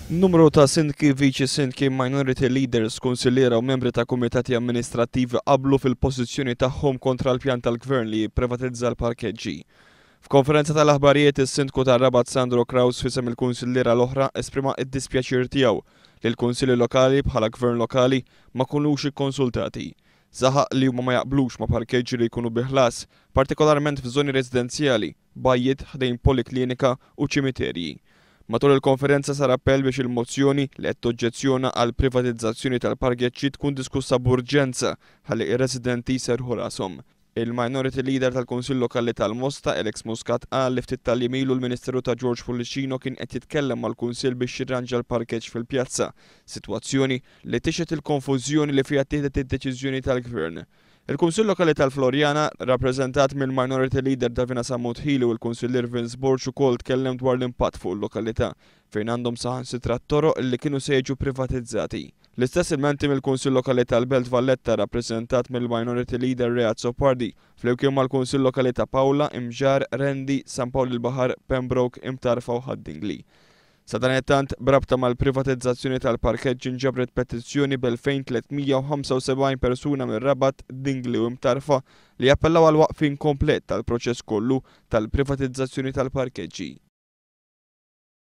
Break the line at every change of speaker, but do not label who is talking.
Numru ta' sindki, viċi sindki, minority leaders, konsilliera u membri ta' kumitati amministrativi qablu fil-pożizzjoni tagħhom kontra l-pjan tal-gvern li privatizza l-parkeġġi. F'konferenza tal-aħbarijiet is-sindku ta' Rabat Sandro Kraus fisem il-kunsilliera l-oħra esprima id-dispjaċir tiegħu li l-kunsilli lokali bħala gvern lokali ma kunux ikkonsultati. Saħaq li huma ma jaqblux ma' parkeġġi li jkunu bi ħlas, partikolarment f'żoni residenzjali, bajjiet ħdejn poliklinika u ċimiterji. Matul il-konferenza sar appell biex il-mozzjoni li qed toġġezzjona għal privatizzazzjoni tal-parkeġġi tkun diskussa b'urġenza ħalli ir-residenti jserħu rashom. Il-minority leader tal-Kunsill Lokali tal-Mosta, Alex Muscat, qal li ftit tal-jimilu l-Ministeru ta' George Pulicino kien qed jitkellem mal-Kunsill biex jirranġa l-parkeġġ fil-pjazza, sitwazzjoni li tixet il-konfużjoni li fiha tieħdet id-deċiżjoni tal-Gvern. Il-Kunsill Lokali tal-Florjana, rappreżentat mill-minority leader Davina Samut Hilu u l-Kunsillier Vince Borch ukoll tkellem dwar l-impatt fuq il-lokalità fejn għandhom saħansitra toroq li kienu se jiġu privatizzati. L-istess il-menti mill-Kunsill Lokali tal-Belt Valletta, rappreżentat mill-minority leader Reat Sopardi, flimkien mal-Kunsill Lokali ta' Pawla, Imġar, Rendi, San Pawl il-Baħar, Pembroke, Imtarfa u Haddingli. Sadanettant, brabta mal-privatizzazzjoni tal-parkeġġ inġabret petizzjoni b'2375 persuna minn Rabat, Dingli u Imtarfa li jappellaw għal waqfin komplet tal-proċess kollu tal-privatizzazzjoni tal-parkeġġi.